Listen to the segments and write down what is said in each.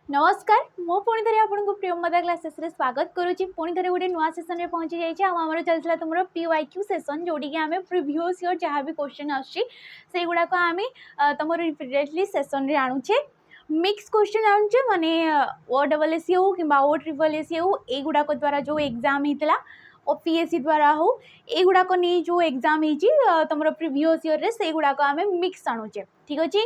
नमस्कार मो पुणी थे आपको प्रियमदा क्लासेस रे स्वागत करुच्ची पुणी थे गोटे नुआ सेसन में पहुंची जाइए आमर चलता तुम PYQ सेसन जोटी कि आम प्रिवियस ईयर जहाँ भी क्वेश्चन आसे गुड़ाक आम तुम रिपीटेडली सेसन रे आणुचे मिक्स क्वेश्चन आणुचे माने OSSC हो कि OSSC हो युड़ाक द्वारा जो एग्जाम होता PSC द्वारा हो युड़ाक नहीं जो एग्जाम हो तुम प्रिवियस ईयर से गुड़ाक आम मिक्स आणुचे ठीक अच्छे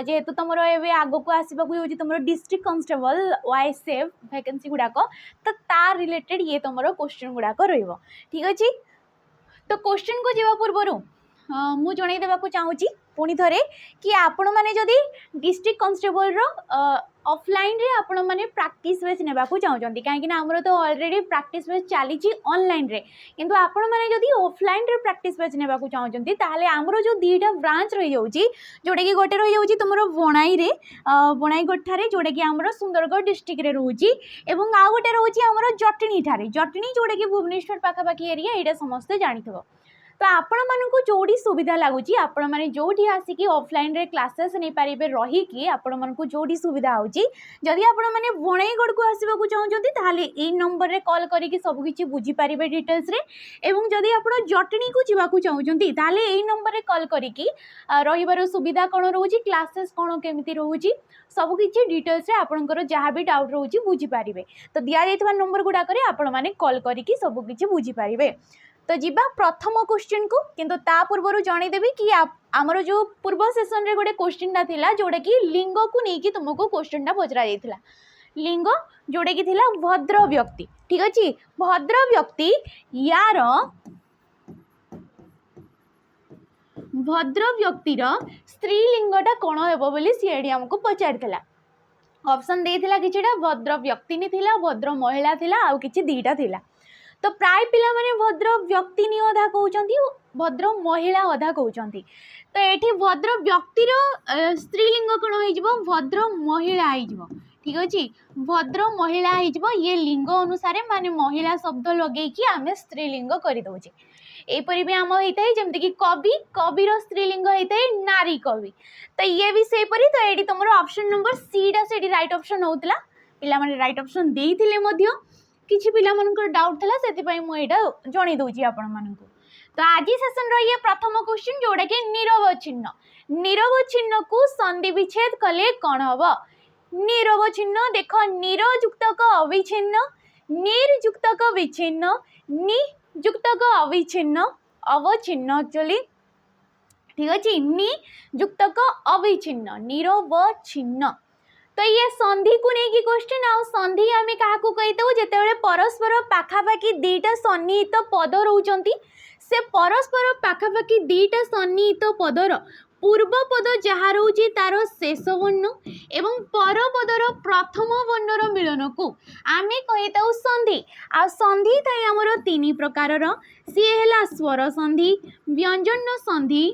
जेहेतु तुम आग को आसवाक तुम डिस्ट्रिक्ट कांस्टेबल OSF वैकेंसी गुड़ाक तो तार रिलेटेड ये तुम क्वेश्चन गुड़ाक ठीक अच्छे। तो क्वेश्चन को जावा पूर्व मु जन देवाक चाहूँगी पुणी थे कि आपण मैंने जदि डिस्ट्रिक्ट कांस्टेबल ऑफलाइन रे आपण मैंने प्रैक्टिस बेस नेबाक चाहूँगी कहीं आमर तो ऑलरेडी प्रैक्टिस बेस चली ऑनलाइन रे किंतु आपण मैंने जदि ऑफलाइन रे प्रैक्टिस बेस नेबाक चाहूँगी ताहले आमर जो दीटा ब्रांच रही जाऊँगी जोटा कि गोटे रही जाऊँगी तुम बणाई रे बणाई गोठारे जोटा कि आमर सुंदरगढ़ डिस्ट्रिक्ट रे रोची एवं आ गोटे रोची आमर जटणी ठारे जटणी जोटा कि भुवनेश्वर पाखापाखि एरिया यहाँ समस्ते जानिथिबो। तो आपण मानकु जोड़ी सुविधा लगुच आपण मैंने जोटी आसिकी ऑफलाइन रे क्लासेस नहीं पारे रहीकि आपण मानकु जोड़ी सुविधा होची जदि आपण मैंने बणाईगढ़ को आसवाक चाहूँगी ताहले ए नंबर रे कॉल करके सब किछि बुझी पारिबे डिटेल्स रे एवं जदि आपण जटणी को जीवाकू चाहूँगी ताहले ए नंबर रे कॉल करके रहिबार सुविधा कौन रोची क्लासेस कौन केमिति रोची सब किछि डिटेल्स रे आपणकर जहाँ भी डाउट रोची बुझी पारिबे। तो दिया जाइतबा नंबर गुडाक रे आपण माने कॉल करके सब किछि बुझी पारिबे। तो जीवा प्रथम क्वेश्चन को किंतु ता पूर्व जनईदेवी कि आमर जो पूर्व सेसन रे गोटे क्वेश्चन था जोटा कि लिंग को लेकिन तुमको क्वेश्चन पचरा जाता लिंग जोटा कि थिला भद्र व्यक्ति ठीक अच्छे भद्र व्यक्ति यार भद्र व्यक्तिर स्त्रीलिंगटा कौन हे बोली सी आमको पचार ऑप्शन देता किछिटा भद्र व्यक्ति नहीं थिला भद्र महिला थिला आउ किछि दीटा थिला। तो प्राय पिला माने भद्र व्यक्ति नहीं अधा कहउचंती भद्र महिला अधा कहउचंती तो एठी भद्र व्यक्तिर स्त्रीलिंग कौन हो भद्र महिला हो ठीक अच्छे भद्र महिला हो ये लिंग अनुसार माने महिला शब्द लगे कि आम स्त्रीलिंग कर दौचे यहपरी भी आम होता है जमती कि कवि कविर स्त्रीलिंग होता है नारी कवि तो ये भी सेपरी तो ये तुम ऑप्शन नंबर सीटा से राइट ऑप्शन होता पिला माने राइट ऑप्शन देते किसी पिला डाउट था से मुझे जन दूसरी आपण मानक। तो आज सेसन रही प्रथम क्वेश्चन जोड़ा कि नीरव चिन्ह को संधि विच्छेद कले कौन हम नीरव चिन्ह देख नीर जुक्तक अविच्छिन्न नीर जुक्तक विच्छिन्न नि जुक्तक अविच्छिन्न अवच्छिन्न एक्चुअली ठीक अच्छे नि जुक्तक अविच्छिन्न निरवच्छिन्न। तो ये संधि को लेकिन क्वेश्चन आउ संधि आम क्या कही जिते परस्पर पाखापाखि दीटा सन्निहित पद रोचंती से परस्पर पाखापाखि दीटा सन्निहित पदर पूर्व पद जहाँ रोचे तार शेष वर्ण एवं पर पदर प्रथम वर्णर मिलन को आम कही संधि आ संधि थाए आमर तीन प्रकार सी है स्वर संधि व्यंजन संधि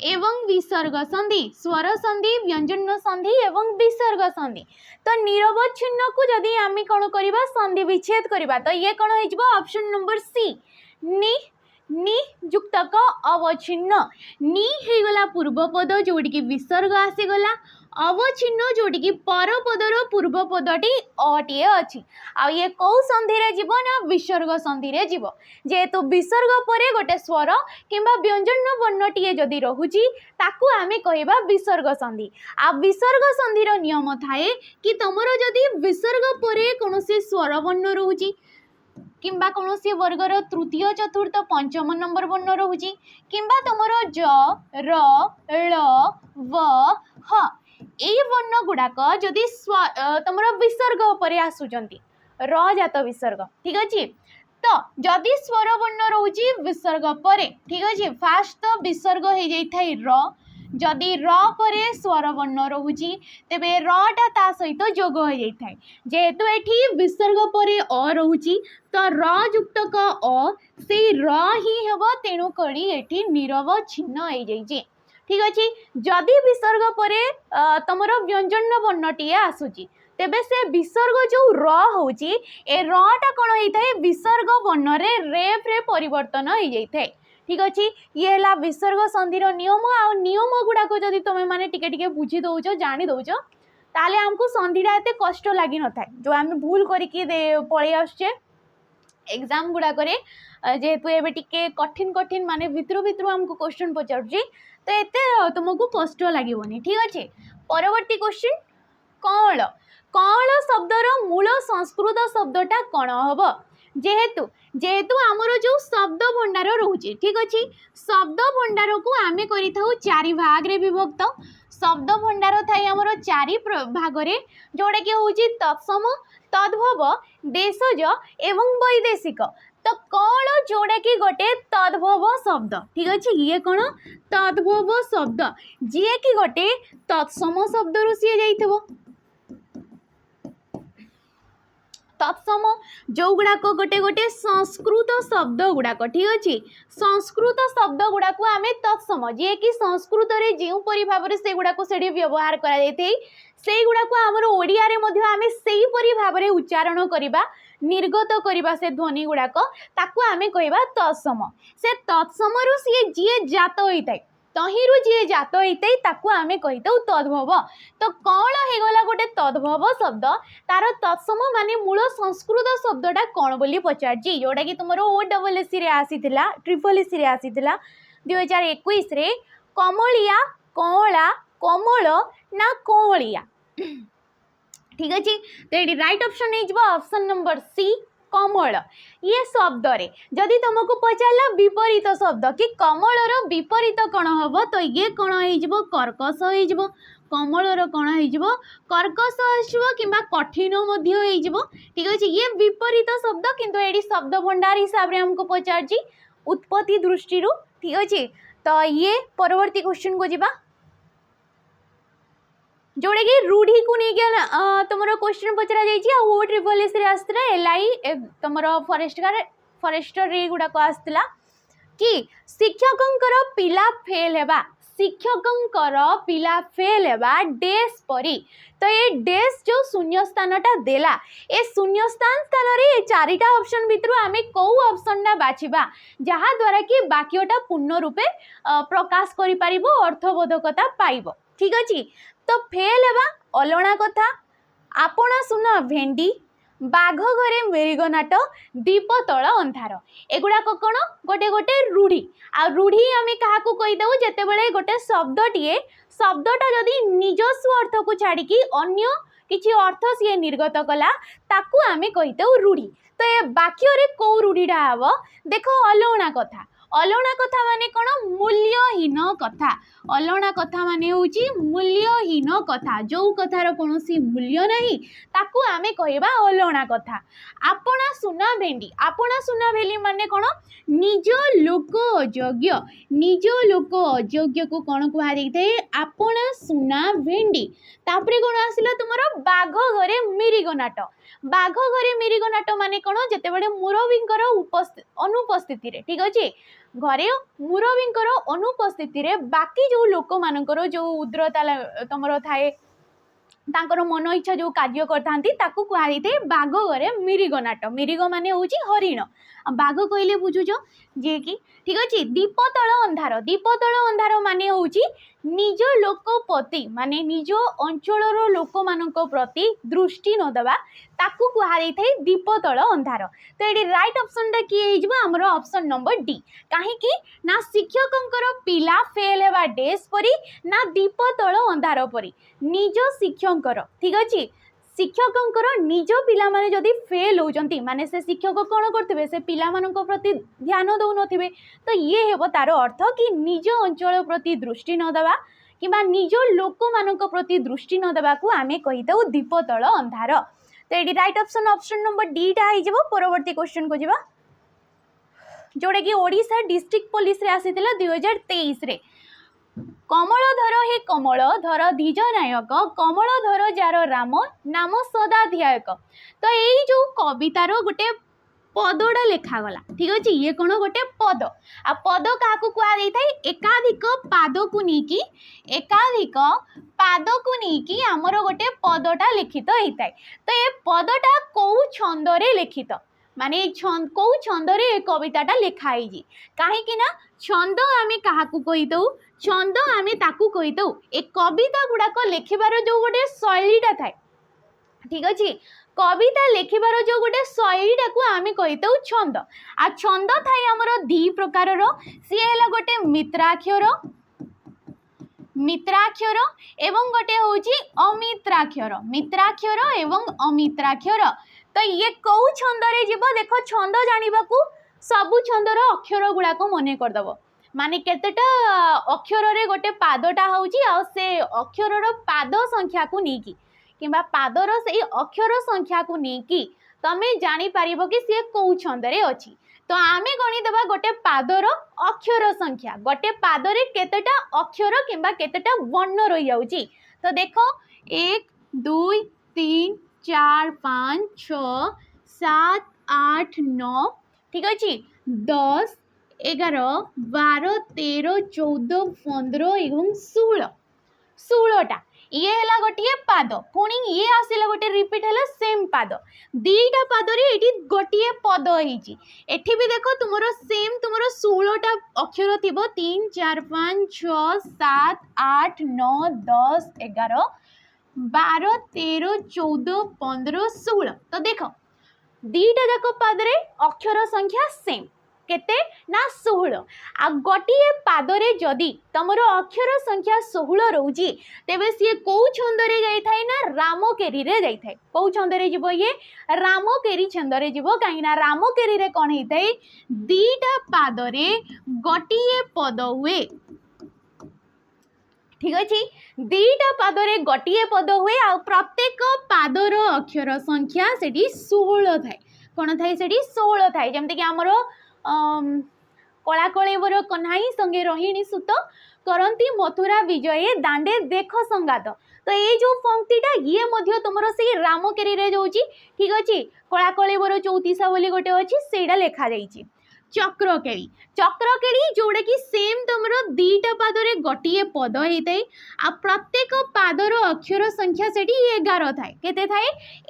एवं विसर्ग संधि स्वर संधि व्यंजन संधि एवं विसर्ग संधि। तो निरवच्छिन्न को जदि आम कौन करवा संधि विच्छेद करवा तो ये कौन हो ऑप्शन नंबर सी नि जुक्तक अवच्छिन्न नि होगला पूर्व पद जोटी की विसर्ग आसीगला अवच्छिन्न जोटी की पर पदर पूर्व पदटी अटे अच्छी आ ये कौ संधि रे जीव ना विसर्ग संधि रे जीव जेहेतु विसर्ग परे गोटे स्वर किंबा व्यंजन वर्णटीए जदि रहुची ताकू आमे कहबा विसर्ग संधि आ विसर्ग संधिर नियम थाए कि तुमरो जदि विसर्ग परे कोनोसी स्वर वर्ण रहुची किंबा कौन वर्गर तृतीय चतुर्थ पंचम नंबर वर्ण रोची किंबा तुमर ज र ळ व ह ये वर्ण गुड़ाक जदि तुम विसर्ग पर आसुचंती र जात विसर्ग ठीक अच्छे। तो जदि स्वर वर्ण रोची विसर्ग पर ठीक अच्छे फास्ट तो विसर्ग हो जाए र जदि र परे स्वर वर्ण रोची तेबे रटा ता सहित जोग हो जाए जेहेतु एठी विसर्ग परे अ रोची तो र जुक्तक अ से र ही हेब तेणु करी एठी निरवच्छिन्न हो जाए ठीक अच्छे। जदि विसर्ग परे तुमर व्यंजन वर्णटीए आसूची तेबे से विसर्ग जो र होची ए रटा कौन होता है विसर्ग वर्ण रे रेफ रे परिवर्तन हो जाए ठीक अच्छे। ये है विसर्ग संधिर नियम आ नियम गुड़ाक जदि तुम मैंने टिके बुझी दौच जानी दौच ताले हमको संधिटा एते कष्ट लगी न थाए जो आम भूल करके पलि आसुचे एग्जाम गुड़ाक जेहेतु एबे टिके कठिन कठिन माने भितरु भितरु हमको क्वेश्चन पचारुची तो एते तुमको कष्ट लागोनी ठीक अच्छे। परवर्ती क्वेश्चन कौल कौल शब्दर मूल संस्कृत शब्दटा कौन हम जेहेतु जेहेतु आमर जो शब्द भंडार रोचे ठीक अच्छे शब्द भंडार को आम कर चारि भाग रे विभक्त शब्द भंडार थाए आमर चारि भाग रे जोड़ा कि हूँ तत्सम तद्भव देशज एवं वैदेशिक तो कौन जोड़ा कि गोटे तद्भव शब्द ठीक अच्छे ये कौन तद्भव शब्द जी कि गोटे तत्सम शब्द रु सी जाइथिबो तत्सम जो गुड़ाक गोटे गोटे संस्कृत शब्द गुड़ाक ठीक अच्छे संस्कृत शब्द गुड़ाक आम तत्सम जी कि संस्कृत रे जो परि भाव से गुड़ाक से व्यवहार से गुड़ाक आमर ओडिया रे मध्य आम से परि भाव रे उच्चारण करवा निर्गत करवा से ध्वनि गुड़ाक ताकू आम कहवा तत्सम से तत्सम रु सी जी जात होता है तहिरु जी जात होता ताकू आम कही तद्भव तो कौन होगला गोटे तद्भव शब्द तार तत्सम माने मूल संस्कृत शब्दटा कौन बोली पचारची जोटा कि तुम OSSC रे आसीथिला SSS रे आसीथिला 2021 रे कमलिया कौला कमल ना कौलिया ठीक अच्छे तो ये राइट ऑप्शन हो ऑप्शन नंबर सी कमल ये शब्द रे जदि तुमको पचारा विपरीत शब्द कि कमलर विपरीत कौन हम तो ये कौन हो कर्कश हो कमलर कौन हो कर्कश आसो कि कठिन ठीक अच्छे ये विपरीत शब्द किंतु ये शब्द भंडार हिसाब से हमको पचारची उत्पत्ति दृष्टि ठीक अच्छे। तो ये परवर्ती क्वेश्चन को जीवा जोड़े कि रूढ़ी को नहीं तुम क्वेश्चन पचरा SSS आसला LI तुम फॉरेस्टर गुड़ाक आसला कि शिक्षकंकर पिला फेल हेबा शिक्षकंकर पिला फेल हेबा डेस परी तो ये डेस जो शून्य स्थानटा देला ए शून्य स्थान रे चारिटा ऑप्शन भितर आम कौ ऑप्शनटा बाछिबा जहा द्वारा कि वाक्यटा पूर्ण रूपे प्रकाश करि परिबो अर्थबोधकता पाइबो ठीक अछि। तो फेल हेबा अलणा कथा आपणा सुना भेंडी बाघ घरे मेरिगनाट दीप तल अंधार एगुड़ाक कौन गोटे गोटे रूढ़ी आ रूढ़ी आम क्या कहीदेव जिते गोटे शब्दटीए शब्दटा जदि निजस्व अर्थ को छाड़ी अन्य किसी अर्थ सी निर्गत कला ताकू आम कहीदेव रूढ़ी। तो ये वाक्य कौ रूढ़ीटा हम देख अलणा कथा माने कौन मूल्यहीन कथा अलणा कथा माने होची मूल्यहीन कथा जो कथार कौन मूल्य नहीं ताकू आमे कहबा अलणा कथा। आपणा सुना भेंडी माने कौन निज लोक अयोग्य को कौन कह जाए आपणा सुना भेंडी। तापरे कौन आसिला तुमर बाघ घरे मिरिगनाट माने कौन जेतेबेले मुरबींकर अनुपस्थिति रे ठीक अच्छे घरे मुरबींकर अनुपस्थिति रे बाकी जो लोक मानकर जो उद्रता तुम थाए तांकर मन इच्छा जो कार्य करथांती ताकू कहुए बाघ घरे मिरिगनाट मिरिग माने होची हरिण बाघ कहले बुझुछ जे कि ठीक अच्छे। दीपतल अंधार माने होची निज लोक प्रति माने निज अंचलर लोक मानक प्रति दृष्टि न देवा ताकू कहुए दीपतल अंधार। तो ये राइट ऑप्शनटा किए आमर ऑप्शन नंबर डी कहीं ना शिक्षकंकर पिला फेल हेबा डेस परी ना दीपतल अंधार परी निज शिक्षकर ठीक अच्छे शिक्षकंकर निज पिला माने जदि फेल होचंती माने से शिक्षक कौन करथिबे से पिला मानक प्रति ध्यान दउ नथिबे तो ये हेबो तार अर्थ कि निज अंचल प्रति दृष्टि न देवा किबा निज लोक मानक प्रति दृष्टि न देवा को आमे कहितौ दीपतल अंधार। तो ये राइट ऑप्शन नंबर डी टा हो जाव। परवर्ती क्वेश्चन को जीवा जोड़ा कि ओडिशा डिस्ट्रिक्ट पुलिस रे आसीथिला 2023 रे कमलधर हे कमलधर धीज नायक कमलधर जार राम नाम सदाध्यायक। तो यही जो कवितार गोटे पदटा लेखागला ठीक अच्छे ये कौन गोटे पद आ पद क्या कहुए एकाधिक पाद को लेकिन आमर गोटे पदटा लिखित होता है। तो ये पदटा कौ छंदरे लिखित माने कौ छंदरे कविताटा लिखाई कहीं छंद आम क्या कहीदौ छंद आमे ताकू कही दो ए कविता गुड़ाक लिखिबार जो गोटे शैलीटा थाए ठीक अच्छे कविता लिखिबार जो गोटे शैलीटा को आमे कही दो छंद आ छंद थाए आमर दी प्रकार सी है गोटे मित्राक्षर एवं गोटे होची मित्राक्षर एवं अमित्राक्षर तो ये कौ छंदरे जीव देख छंद जानिबा को सबु छंदर अक्षर गुड़ाक मन करदब माने केतेटा अक्षर रे गोटे पादटा होची आ से अक्षरर पाद संख्या को नेकी किंबा पादर से अक्षर संख्या को नेकी तमे जानी पारिबो कि से कौ छंदरे अछि तो आमे गणी देबा गोटे पादर अक्षर संख्या गोटे पादरे केतेटा अक्षर किंबा केतेटा वर्ण रही जाउची तो देखो 1 2 3 4 5 6 7 8 9 ठीक अच्छे 10 11 12 13 14 15 एवं 16टा ये है गोटे पाद पुणी ये आसला गोटे रिपीट है सेम पाद दीटा पादरे ये गोटे पद होती भी देख तुम सेम तुम 16टा अक्षर थी 3 4 5 6 7 8 9 10 11 12 13 14 15 16 तो देख दीटा जाक पादरे अक्षर संख्या सेम केते ना 16 आ गोटे पादरे जदि तुमर अक्षर संख्या 16 रोची तेबे सी कौ छंदरे जाई थाए ना रामकेरी रे जाई थाए कौ छंदरे जीवो ये रामकेरी छंदरे जीवो काहे ना रामकेरी रे कोन हेई थाए दीटा पादरे गोटे पद हुए ठीक अच्छे दीटा पादरे गोटे पद हुए आ प्रत्येक पादर अक्षर संख्या सेठी 16 थाए कोन थाए सेठी 16 थाए जेमते कि हमरो कला कलेवर कन्हाई संगे रोहिणी सुत करंती मथुरा विजये दांडे देख संगात तो ये जो पंक्तिटा ये मध्य तुमर से रामकेरी रे जाउची ठीक अच्छे कला कलेवर 34 बोली गोटे अच्छी सेटा लिखा जाइए चक्रकेड़ी जोड़ा कि सेम तुमर दीटा पादरे गोटे पद होता है आ प्रत्येक पादर अक्षर संख्या से 11 थाए केते थाए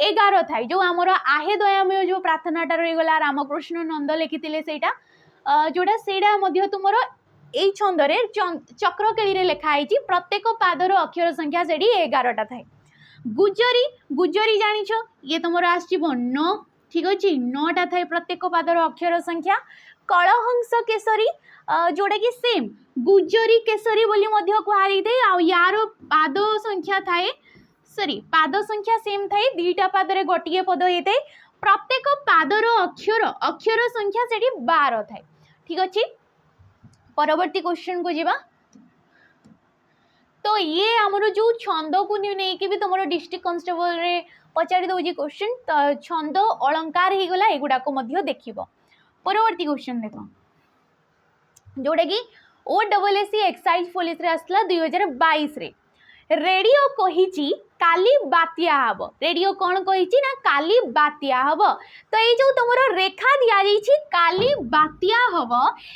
11 थाए जो आमर आहे दयामय जो प्रार्थनाटा रहीगला रामकृष्ण नंद लिखिथिले सेटा जोड़ा सेटा मध्य तुमर ए छंदरे चक्रकेड़ी रे लिखा है प्रत्येक पादर अक्षर संख्या से 11टा थाए गुजरी जानिछ ये तुमर आसीबो 9 ठीक अच्छे 9टा थाए प्रत्येक पादर अक्षर संख्या कलहंस केसरी जोड़ा कि सेम गुजरी केसरी बोली मध्य कहुई थे आ यार पाद संख्या थाए पाद संख्या सेम थाए दीटा पादरे गोटे पद होता है प्रत्येक पादर अक्षर संख्या से 12 थाए ठीक अच्छे परवर्ती क्वेश्चन को जीवा तो ये आमर जो छंद को नहीं भी तुम डिस्ट्रिक्ट कांस्टेबल रे पचारि दौजी क्वेश्चन छंद अलंकार हो गला एगुड़ाक देख परवर्ती क्वेश्चन देख जोटा कि OSSC एक्साइज पुलिस रे आसला 2022 रे रेडियो कही काली बात्या हब रेडियो कौन कही ना काली बात्या हब तो ये जो तुम रेखा दि काली बात्या हब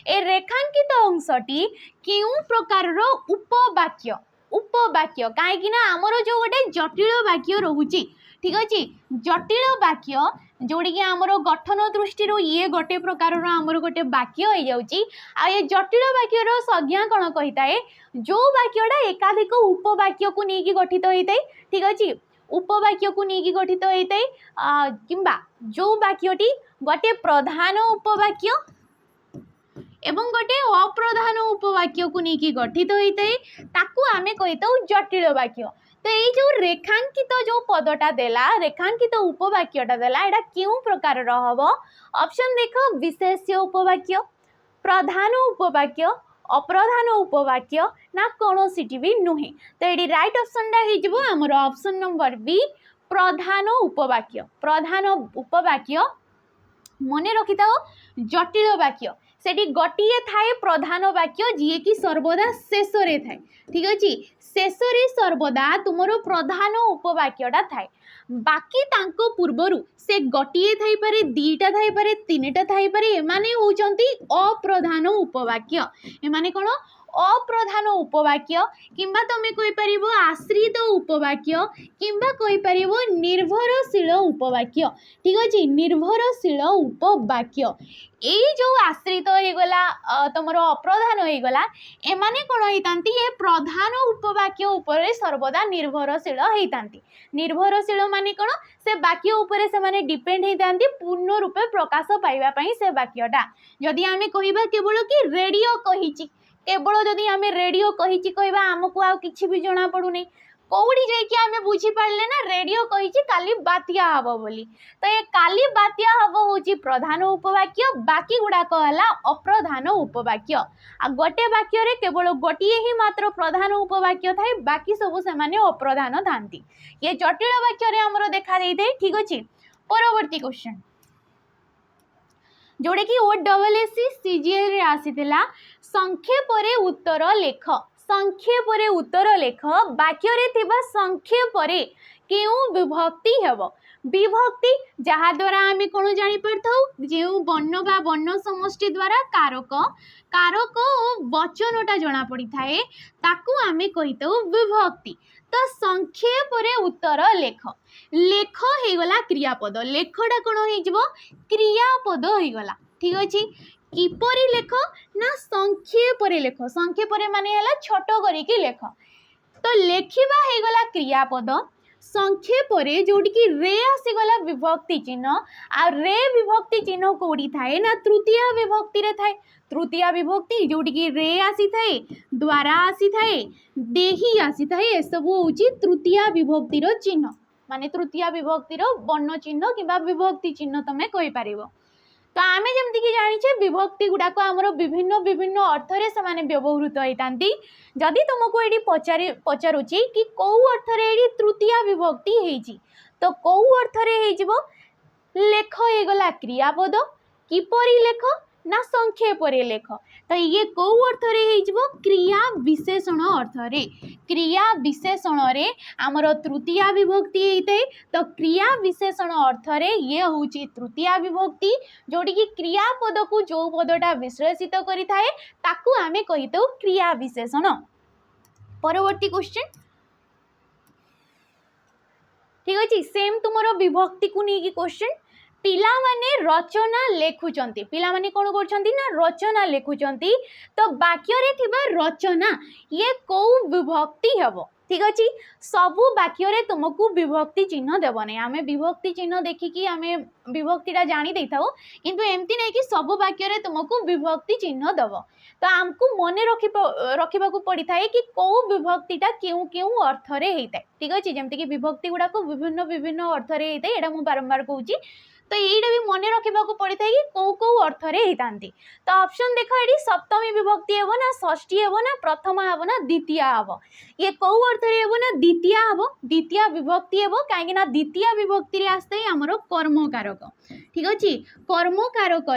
ए रेखांकित अंशटी क्यों प्रकार उपवाक्य कहीं आमर जो गोटे जटिल वाक्य रोचे ठीक अच्छे जटिल वाक्य जोड़ी कि आमर गठन दृष्टि ये गोटे प्रकार आमर गोटे वाक्य हो जाउची आ ये जटिल वाक्यर संज्ञा कौन कही थाए जो वाक्यटा एकाधिक उपवाक्य को लेकिन गठित होता है ठीक अच्छे उपवाक्य को लेकिन गठित होता है किंबा जो वाक्यटी गोटे प्रधान उपवाक्य एवं गोटे अप्रधान उपवाक्य को लेकिन गठित होता है ताकू आमे कही था जटिल वाक्य तो ये जो रेखांकित जो पदटा देला रेखांकित उपवाक्यटा देला एटा क्यों प्रकार हम ऑप्शन देख विशेष्य उपवाक्य प्रधान उपवाक्य अप्रधान उपवाक्य ना कौन सीटी भी नुहे तो ये राइट ऑप्शनटा हो आमर ऑप्शन नंबर बी प्रधान उपवाक्य मन रखी था जटिल वाक्य सेठी गोटे थाए प्रधान वाक्य जी कि सर्वदा शेष रे थाए ठीक अच्छे शेष रे सर्वदा तुमर प्रधान उपवाक्यटा थाए बाकी तांको पूर्वरु से गोटे थाई पारे दीटा थाई पारे तीनटा थाई पारे एमाने होचंती अप्रधान उपवाक्य एमाने कोन अप्रधान उपवाक्य किंबा तुम कहि परिबो आश्रित उपवाक्य किंबा कहि परिबो निर्भरशील उपवाक्य। ठीक अछि, निर्भरशील उपवाक्य एई जो आश्रित हो गला तुमरो अप्रधान हो गला एमाने कोन होइतांती ए प्रधान उपवाक्य ऊपर सर्वदा निर्भरशील होइतांती। निर्भरशील माने कोन से वाक्य ऊपर से माने डिपेंड होइतांती पूर्ण रूपे प्रकाश पाइबा पई से वाक्यटा। जदि आमे कहिबा केवल कि रेडियो कहिची केवल जदि आमे रेडियो कहिची कहबा हमकु आ किछि भी जणा पडुनी कौड़ी जाइए आम बुझी पारे ना रेडियो कही काली बात्या हम बोली। तो ये काली बात्या हम हूँ प्रधान उपवाक्य बाकी गुड़ाक है अप्रधान उपवाक्य। आ गोटे वाक्य रे केवल गोटे ही मात्र प्रधान उपवाक्य थाए बाकी सब से माने अप्रधान था। ये जटिल वाक्य आमर देखा देते। ठीक अच्छे, परवर्ती क्वेश्चन जोड़े कि OSSC CGL आसीथिला संक्षेप उत्तर लेख। संक्षेप उत्तर लेख वाक्य रे थिबा संक्षेप केउ विभक्ति हेब। विभक्ति जहाँ द्वारा आम कौन जापर जो वर्ण बा वर्ण समष्टि द्वारा कारक कारक और वचनटा जना पड़ी थाए ताकू आमे कहितो विभक्ति। तो संक्षेप उत्तर लेख लेख हो गला क्रियापद लेखटा कौन हो क्रियापद हो गला। ठीक अच्छे, किपरि लेख ना संक्षेप लेख। संक्षेप माने हला छोट करिकी लेख। तो लेखिबा हो गला क्रियापद संक्षेप जोटी कि रे आसीगला विभक्ति चिन्ह आ रे विभक्ति चिन्ह कोड़ी थाए ना तृतीय विभक्ति रे थाए। तृतीय विभक्ति जोटी कि रे आसी थाए द्वारा आसी थाए देही आसी थाए ए सब होची तृतीय विभक्ति रो चिन्ह माने तृतीय विभक्ति रो वर्ण चिन्ह किबा विभक्ति चिन्ह तमे कहि पारिबो। तो आमे जेमती कि जानिछे विभक्ति गुडाको आमर विभिन्न विभिन्न अर्थरे समाने व्यवहृत होइतांती। जदि तुमको एडी पचारुची कि कौ अर्थरे एडी तृतीय विभक्ति हेजी तो कौ अर्थरे हेजिबो लेख हे गला क्रियापद किपरि लेख ना संक्षेप लेख। तो ये कौ अर्थरे हेजिबो क्रिया विशेषण अर्थरे। क्रिया विशेषण रे आमर तृतीय विभक्ति हेते तो क्रिया विशेषण अर्थरे ये होची तृतीय विभक्ति जोटी कि क्रियापद को जो पदटा विश्लेषित करि थाए ताकू आमे कहितो क्रिया विशेषण। परवर्ती क्वेश्चन ठीक अच्छे, सेम तुमरो विभक्ति को नहीं कि क्वेश्चन पिला माने रचना लेखुचंती। पिला माने कोन करचंती ना रचना लेखुचंती। तो वाक्य रे थिबा रचना ये को विभक्ति हेबो। ठीक अच्छे, सबु वाक्य रे तुमको विभक्ति चिन्ह देव नहीं। आम विभक्ति चिन्ह देखिकी आम विभक्तिटा जानी दे था किंतु एमती नहीं कि सबु वाक्य रे तुमको विभक्ति चिन्ह देव। तो आमको मने रखा पड़ी थाए कि कौ विभक्तिटा क्यों क्यों अर्थरे होता है। ठीक अच्छे, जमती कि विभक्ति गुड़ाक विभिन्न विभिन्न अर्थरे होता है। एटा मु बारंबार कहूँ तो यहीटा भी मन रखा पड़ी था कि कौ कौ अर्थरे होता। तो ऑप्शन देख ये सप्तमी विभक्ति हेब ना षष्ठी हेब ना प्रथम हेब ना द्वितीय हेब। ये कौ अर्थरे हेब ना द्वितीय हेब द्वितीय विभक्ति हेब कहीं द्वितीय विभक्ति आसते आमर कर्मकारक। ठीक अच्छे, कर्मकारक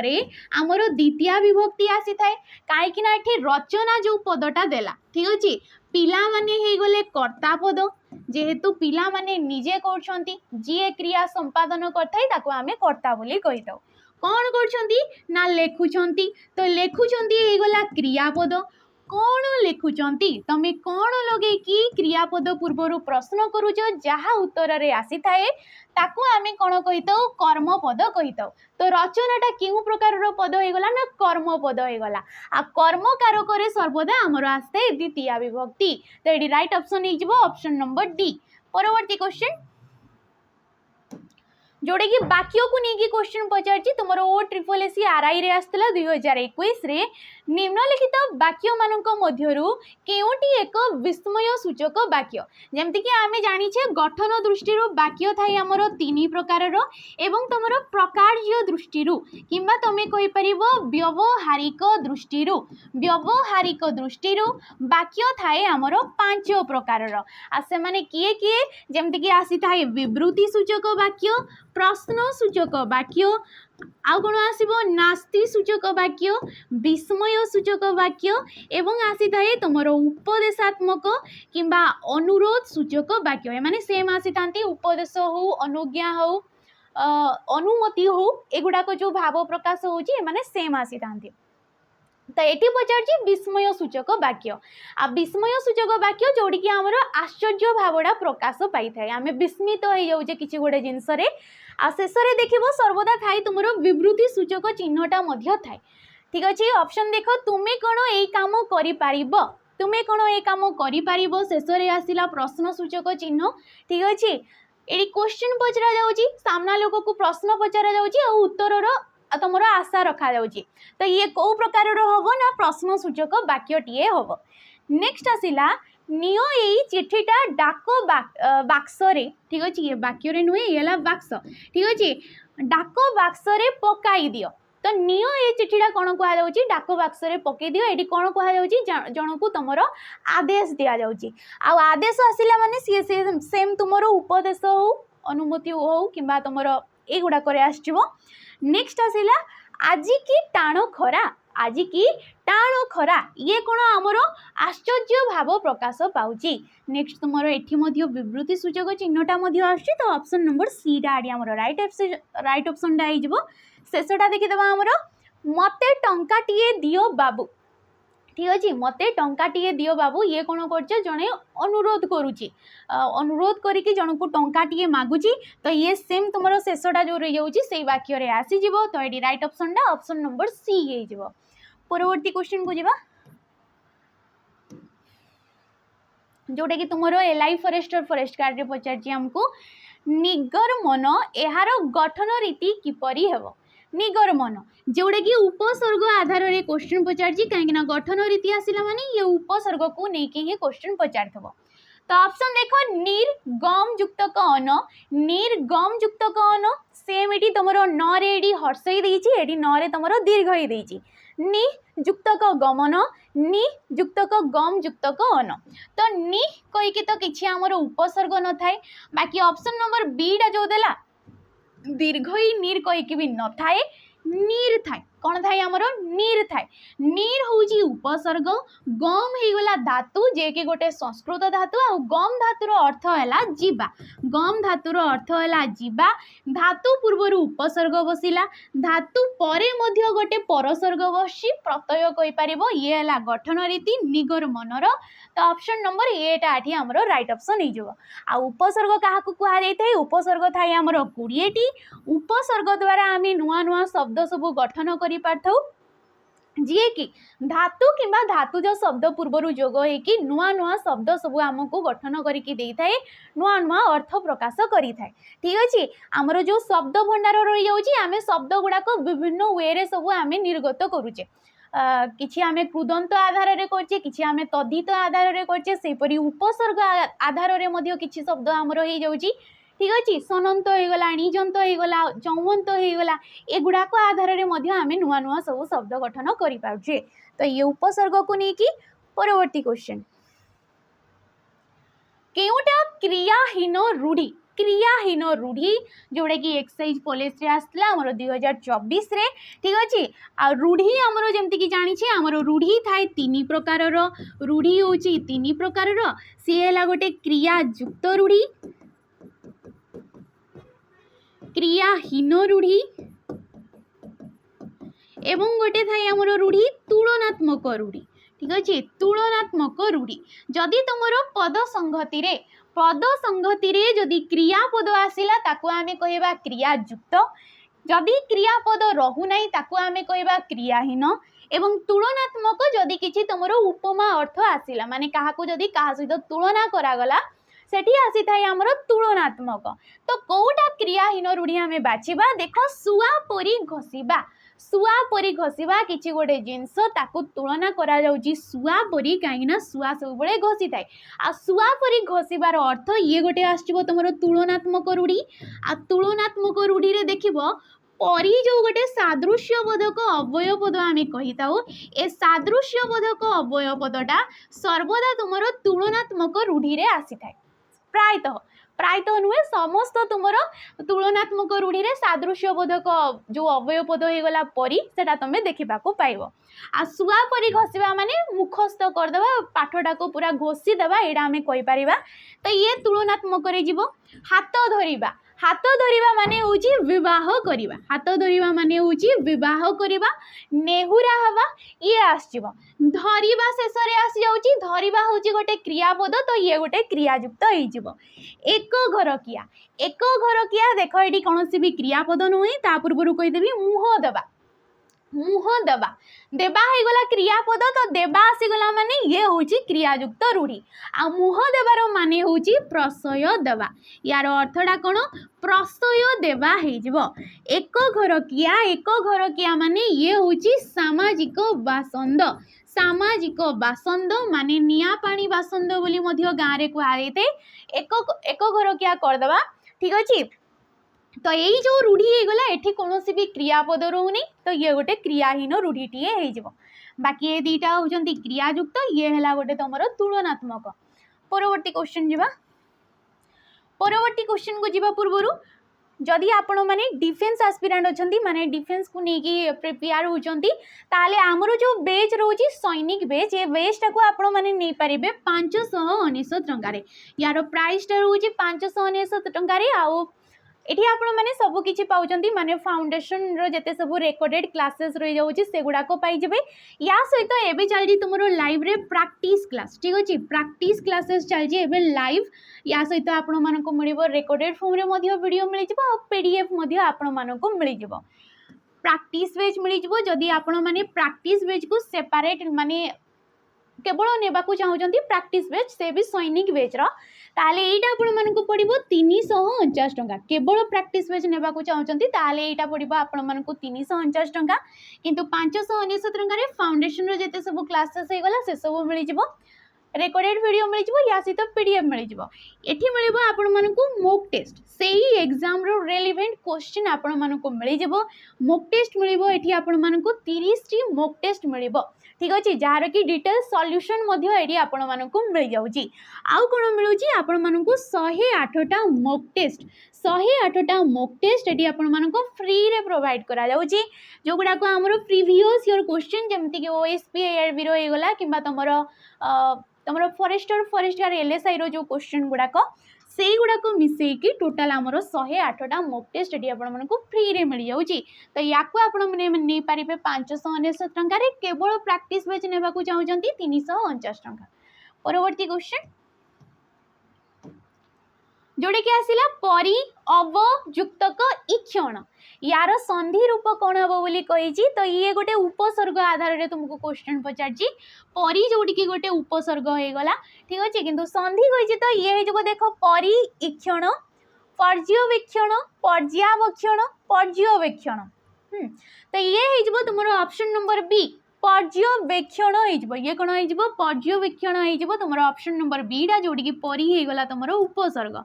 आमर द्वितीय विभक्ति आसी थाए कहीं रचना जो पदटा देला। ठीक अच्छे, पिला माने हे गले कर्ता पद जेहेतु पिला माने निजे करछंती जे क्रिया संपादन करथाय ताको आमे कर्ता बोली कहिताउ। कौन करछंती ना लेखुछंती तो लेखुछंती हे गला क्रियापद। कौन लेखुचंती तमे कौन लगे कि क्रियापद पूर्वर प्रश्न करूछ जहाँ उत्तर रे आसी थाए ताकू आमे कौन कहिताउ कर्मपद कहिताउ। तो रचनाटा केउ प्रकार रो पद हो गला ना कर्मपद हो गला। आ कर्मकारक रे सर्वदा हमर आस्ते द्वितीय विभक्ति। तो एडी राइट ऑप्शन हे जिवो ऑप्शन नंबर डी। परवर्ती क्वेश्चन जोड़े कि वाक्य को नहीं क्वेश्चन पचार तुम OSSC RI रे आसला 2021 रे निम्नलिखित वाक्य मानक मध्यरु केउटी एक विस्मय सूचक वाक्य। जेमति कि आमे जानिछे गठन दृष्टि वाक्य थाई हमर तीन प्रकार रो एवं तुमर प्रकार्य दृष्टि किंबा तमे कहि परिबो व्यवहारिक दृष्टि वाक्य थाए हमर 5 प्रकार रो। आ से माने किए किए जेमति कि आसी थाए विवृत्ति सूचक वाक्य प्रश्न सूचक वाक्य आउ कौन आसो नास्ति सूचक वाक्य विस्मय सूचक वाक्य एवं आसी थाए तुमर उपदेशात्मक किंबा अनुरोध सूचक वाक्य। माने सेम आसी थांती उपदेश हो अनुज्ञा हो अनुमति हो एगुड़ाक जो भाव प्रकाश होची माने सेम आसी थांती। तो ये पचार विस्मय सूचक वाक्य आ विस्मय सूचक वाक्य जोड़ी कि आमर आश्चर्य भावटा प्रकाश पाई थाए आम विस्मित हो जाऊे किसी गोटे जिनस आ शेष देख सर्वदा थाए तुम विवृत्ति सूचक चिन्हटा थाए ठीक अच्छे ऑप्शन देख तुम्हें कौन यही काम कर तुम्हें कौन ये कम कर शेष आसला प्रश्न सूचक चिन्ह ठीक अच्छे ये क्वेश्चन पचरा जाऊँगी सामना लोक को प्रश्न पचरा जाऊँगी उत्तर तुम आशा रखा जाऊँगी तो ये कौ प्रकार हम ना प्रश्न सूचक वाक्यटीए हम नेक्स्ट आसला नियो यही चिठीटा डाक बाक्स ठीक अच्छे ये वाक्य नुहे ये बाक्स ठीक अच्छे डाक बाक्स पकाई दियो तो नियो ये चिठीटा कौन कहुच्छी डाक बाक्स पकई दियो ये कौन कहुच्छी जन को तुम आदेश दि जाऊँगी आदेश आसला माने सी सेम तुम उपदेश हो अनुमति हो कि तुम युड़ाक आसो नेक्स्ट आसला आज की टाण खरा आज की टाण खरा ये कौन आमर आश्चर्य भाव प्रकाश पाऊँच नेक्स्ट तुम ये विवृत्ति सूचक चिन्हटा आस तो ऑप्शन नंबर सी आड़ी आम राइट ऑप्शन हो शेषटा देखीदे आमर मते टंकाटीए दियो बाबू ठीक अच्छे मते टंकाटीए दियो बाबू ये कौन कर जड़े अनुरोध करुच्ची अनुरोध करके जन को टंकाटीए मागुची तो ये सेम तुम शेषटा जो रही जाऊँगी से वाक्य आसीज तो ये राइट ऑप्शनटा ऑप्शन नंबर सी हो परवर्ती क्वेश्चन को जीवा जोटा कि तुम एलआई फॉरेस्टर फॉरेस्ट गार्ड रे पचार आमको निगरमन यार गठन रीति किपरि हेबो निगरमन जोड़ा कि उपसर्ग आधार रे क्वेश्चन पचार कहीं गठन रीति आसला माने ये उपसर्ग को लेकिन ही क्वेश्चन पचार थबो तो ऑप्शन देखो निर्गम युक्त अन निर्गम युक्त अन सेम एटी तुम न रे हर्षई देछि एटी न रे तुम दीर्घई देछि नि युक्त गमन नि युक्त गम युक्त अन तो नि कहीकि तो किछि हमर उपसर्ग न थाए बाकी ऑप्शन नंबर बी टा जो देला दीर्घई नीर कहीकि भी न थाए नीर थाए कौन थाए आमर नीर थाए नीर होची उपसर्ग गम होगला धातु जे कि गोटे संस्कृत धातु आ गम धातुर अर्थ है जीवा गम धातुर अर्थ है जीवा धातु पूर्वर उपसर्ग बसिला धातु परे मध्य गोटे परसर्ग बसी प्रत्यय कहि पारिबो ये है गठन रीति निगर मनर तो ऑप्शन नंबर एटा आठी आमर राइट ऑप्शन हो जाव आ उपसर्ग क्या कह जाए उपसर्ग थाए आमर 20टी उपसर्ग द्वारा आम नुआ नुआ शब्द सब गठन कर जी कि धातु किंबा धातुज शब्द पूर्वर जोग होगी नुआ नुआ शब्द सब आमको गठन करके देइथाए नुआ नुआ अर्थ प्रकाश करि थाए ठीक अच्छे आमर जो शब्द भंडार रही जाऊँगी आम शब्द गुड़ाक विभिन्न वे रे सब आम निर्गत करुचे किछि आमे कृदंत आधार रे करछे किछि आमे तद्धित आधार रे करछे सेपरि उपसर्ग आधार रे मध्य किछि शब्द आमर हो जाउची ठीक अच्छे सनंत होगला निजंत होगला चौवंत होगला एगुड़ाक आधार रे मध्य आमे नुआ नुआ सब शब्द गठन करि पाउछे तो ये उपसर्ग को नेकी परवर्ती क्वेश्चन केउटा क्रियाहीन रूढ़ी जोड़ा कि एक्सरसाइज पॉलिस रे आसला हमर 2024 रे ठीक अच्छे आ रूढ़ी हमर जेमति कि जानि छे हमर रूढ़ी थाए 3 प्रकार रो रूढ़ी होची 3 प्रकार रो सी हैला गोटे क्रिया युक्त रूढ़ी क्रियाहीन रूढ़ी एवं गोटे थाए हमर रूढ़ी तुलनात्मक रूढ़ी ठीक अच्छे तुलनात्मक रूढ़ी जदि तुमर पद संगति रे जदि क्रियापद आसिला ताको आमे कहबा क्रियायुक्त जदि क्रियापद रहु नाही ताको आमे कहबा क्रियाहीन एवं तुलनात्मक जदि किछि तुमर उपमा अर्थ आसिला माने काहाको जदि काहा सहित तुलना करागला सेठी आसी थाए हमर तुलनात्मक तो कोउटा क्रियाहीन रूढ़ी आमे बाछिबा देखो सुआ परी घसीबा किछि गोटे जिनस ताकू तुलना करा जाउची सुआ परी काईना सुआ सब बळे घसी थाए आ सुआ परी घसीबार अर्थ ये गोटे आछिबो तमरो तुलनात्मक रूढ़ी आ तुलनात्मक रूढ़ी रे देखिबो परी जो गोटे सादृश्यबोधक अव्यय पद आमे कहिताओ ए सादृश्यबोधक अव्यय पदटा सर्वदा तुमरो तुलनात्मक रूढ़ी रे आसी थाए प्रायतः नुहे समस्त तुम तुलनात्मक रूढ़ी रे सादृश्यबोधक जो अव्यय पद होगला परी सेटा तुम देखा पाइब आ सुआ परी घसीबा माने मुखस्त करदेवा पाठटा को पूरा घोषीदेवा यहाँ आम कहीपर तो ये तुलनात्मक रे जीवो हाथ धरिबा, हाथ धरिबा माने होची विवाह करिबा, हाथ धरिबा माने होची विवाह करिबा। नेहुरा हवा ये आसीबो, धरिबा शेष रे आसी जाउची, धरिबा होची गोटे क्रियापद तो ये गोटे क्रियायुक्त होई जिवो। एक घर किया, एक घर किया देखो एटी कोनोसी भी क्रियापद नुहे, ता पूर्वरु कहि देबी मुह दबा, मुह दबा, देबा है गला क्रियापद तो देबा आसी गला माने ये होची क्रियायुक्त रूढ़ी। आ मुह देबार माने होची प्रशय देबा, यार अर्थटा कोन प्रशय देबा है जिवो। एक घर किया, एक घर किया माने ये होची सामाजिक बासंद, सामाजिक बासंद माने निया पानी बासंद बोली मध्य गाँ रे कुआ जाइते। एक घर किया कर देबा, ठीक अछि। तो यही जो रूढ़ी होगला एठी कौनसी भी क्रियापद रोनी, तो ये गोटे क्रियाहीन रूढ़ीटीए हो। बाकी ये दीटा होचंती क्रियायुक्त, ये है गोटे तुम तुलनात्मक। परवर्ती क्वेश्चन जीवा, परवर्ती क्वेश्चन को जीवा पूर्व जदि आपण माने डिफेन्स एस्पिरेंट अछंती, माने डिफेन्स को लेकिन प्रिपेयर होचंती, ताले आमर जो बेच रोची सैनिक बेच, ये बेचटा को आपण माने नहीं पारिबे 599 टंका रे। यार प्राइस टा रोची 599 टंका रे। आ एठी आपण माने सब किछि पाउचंती, माने फाउंडेशन रो जते सब रेकॉर्डेड क्लासेस रही जाउची सेगुडा को पाई जेबे। या सहित एबे चल जी तुमरो लाइव रे प्रैक्टिस क्लास, ठीक अछि, प्रैक्टिस क्लासेस चल जी एबे लाइव। या सहित आपण मानको को मिलिबो रेकॉर्डेड फॉर्म रे मध्ये वीडियो मिलि जिवो, आ पीडीएफ मध्ये आपण मानको को मिलि जिवो। प्रैक्टिस पेज मिलि जिवो, जदी आपण माने प्रैक्टिस पेज को सेपरेट माने केवल नेबाकू चाहूचंती प्रैक्टिस बेच, से भी सैनिक बेच रो, ताले एटा आपण मानको पड़िबो 349 टंका। केवल प्रैक्टिस बेच नेबाकू चाहूचंती ताले एटा पड़िबो आपण मानको 349 टंका। किंतु 599 टंका रे फाउंडेशन रो जते सब क्लासेस हे गला से सब मिलि जिवो, रेकॉर्डेड वीडियो मिलि जिवो, या सहित पीडीएफ मिलि जिवो। एठी मिलिबो आपण मानको मॉक टेस्ट, सेही एग्जाम रो रेलेवेंट क्वेश्चन आपण मानको मिलि जिवो। मॉक टेस्ट मिलिबो, एठी आपण मानको 30 टी मॉक टेस्ट मिलिबो, ठीक अछि, जार की डिटेल सॉल्यूशन मध्य एडी आपण मानको मिल जाउची। आउ कोन मिलुची आपण मानको 108टा मॉक टेस्ट, 108टा मॉक टेस्ट एडी आपण मानको फ्री रे प्रोवाइड करा जाउची, जो गुडा को हमरो प्रीवियस ईयर क्वेश्चन जेमति कि ओएसपी एआरबी रो हे गला, किबा तमरो फॉरेस्ट गार्ड एलएसआई रो जो क्वेश्चन गुडा को सेई गुडा को मिसई की टोटल हमरो 108टा मॉक टेस्ट एडी आपण मानको फ्री रे मिल जाउची। तो याकू आपण माने नै पारिबे 599 टंका रे, केवल प्रैक्टिस बेच नेबाकू चाहूचंती 349 टंका। परवर्ती क्वेश्चन जोड़े कि आसिला परी अव युक्तक इक्षण, यार संधि रूप कौन हम बोली कही। तो ये गोटे उपसर्ग आधार रे तुमको क्वेश्चन पचारची, परी जोड़ी की गोटे उपसर्ग हो गला, ठीक अच्छे, किंतु संधि कही तो ये जो देख परी इक्षण, पर्यवेक्षण, पर्यावक्षण, पर्यवेक्षण। तो ये हो तुम ऑप्शन नंबर बी पर्यवेक्षण हो, ये कौन हो पर्यवेक्षण हो तुम ऑप्शन नंबर बी टा जोड़ी की परी हो गला तुम उपसर्ग।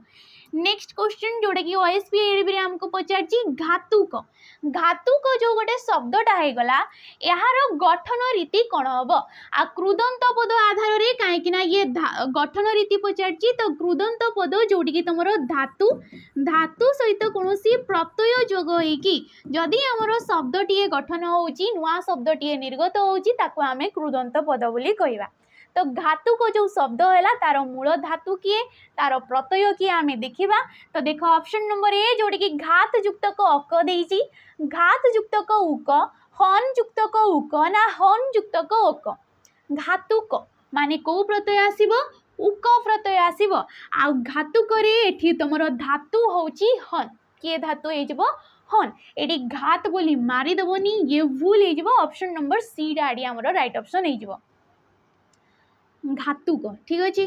नेक्स्ट क्वेश्चन जोड़ा कि ओएसपी हमको पचारची घातुक, घातुक जो गोटे शब्दटा हो गला यार गठन रीति कौन हम आ कृदंत पद आधार रे कहीं ये गठन रीति पचारची। तो कृदंत पद जोड़ी की तुम धातु, धातु सहित कौन प्रत्यय जोग होगी जदि आमर शब्दटीए गठन होची, नुआ शब्दटीए निर्गत होची, ताको आमे कृदंत पद बोली कहवा। तो घातु को जो शब्द है तार मूल धातु किए, तार प्रत्यय किए आमे देखिबा। तो देखो ऑप्शन नंबर ए जोड़ी की घात युक्तक अक देइची, घात युक्तक उक, हन युक्तक उक ना हन युक्तक उक। घातुक माने को प्रत्यय आसीबो, उक प्रत्यय आसीबो। आ घातुक रे एठी तमरो धातु होची हन, के धातु हे जबो हन, एडी घात बोली मारी दबोनी, ये भूल हे जबो। ऑप्शन नंबर सी डाडी हमरो राइट ऑप्शन हे जबो घातुक, ठीक अच्छे।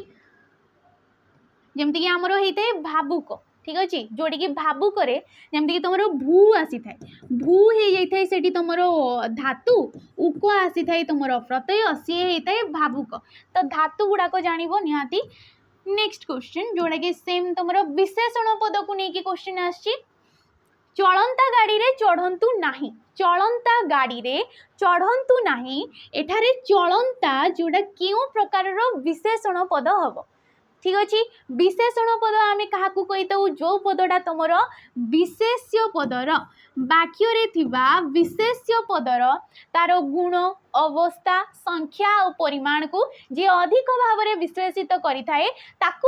जमती कि आमर होता है भावुक, ठीक अच्छे, जोड़ी कि भावुक जमती कि तुम भू आसी थाए, भू हो जाए से तुम धातु, उक आसी थाए तुम प्रत्यय, सी होता है भावुक। तो धातु गुड़ाक जानव निहाती। नेक्स्ट क्वेश्चन जोड़ा कि सेम तुम विशेषण पद को लेकिन क्वेश्चन आसी, चलंता गाड़ी रे चढ़ंतु नाही, चलंता गाड़ी रे चढ़ंतु नाही, एठारे चलंता जोड़ा क्यों प्रकार विशेषण पद हम। ठीक अच्छे विशेषण पद आम क्या कही जो पदटा तुम विशेष्य पदर वाक्य विशेष्य पदर तार गुण अवस्था संख्या और परिमाण को जे अधिक भाव में विश्लेषित करें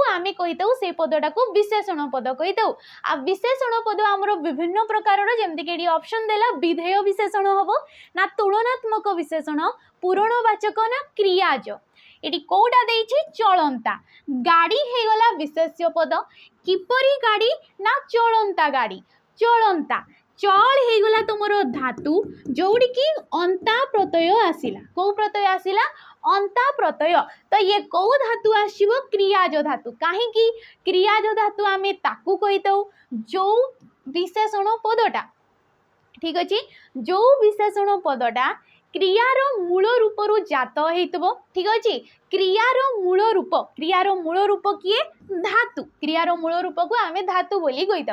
आम कही से पदटा को विशेषण पद कही आ विशेषण पद आमर विभिन्न प्रकार जमीक ऑप्शन देला विधेय विशेषण हम ना तुलनात्मक विशेषण पूरणवाचक ना क्रियाज ये कौटा देछि चलंता गाड़ी हो गला विशेष्य पद किपरी गाड़ी ना चलंता गाड़ी चलंता चल हो गला तुमर धातु जोड़ी की अंता प्रत्यय आसिला कौ प्रत्यय आसिला अंता प्रत्यय तो ये कौ धातु आसीबो क्रियाज धातु कहीं क्रियाज धातु आमे ताकू कही जो विशेषण पदटा ठीक अच्छे जो विशेषण पदटा क्रियार मूल रूप जात हो ठीक अच्छे क्रियार मूल रूप किए धातु क्रियार मूल रूप को आम धातु बोली कही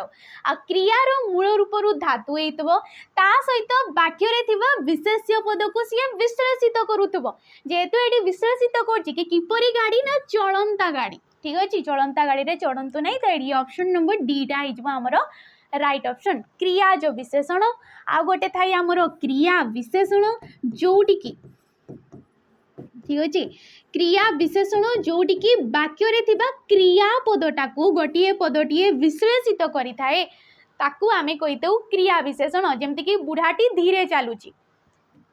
आ क्रियार मूल रूप धातु हो सहित वाक्य विशेष्य पद को सी विश्लेषित करुव जेहेतु ये विश्लेषित करपरी गाड़ी ना चलंता गाड़ी ठीक अच्छे चलंता गाड़ी रे चढ़ंतु नहीं तो ये option number डीटा Homer right option क्रियाज विशेषण आ गोटे थाई आमर क्रिया विशेषण जोटी की ठीक अच्छे क्रिया विशेषण जोटी की वाक्य क्रिया पदटा को गोटे पदटीए विश्लेषित करें ताकू आमे कही क्रिया विशेषण जमती कि बुढ़ाटी धीरे चलुची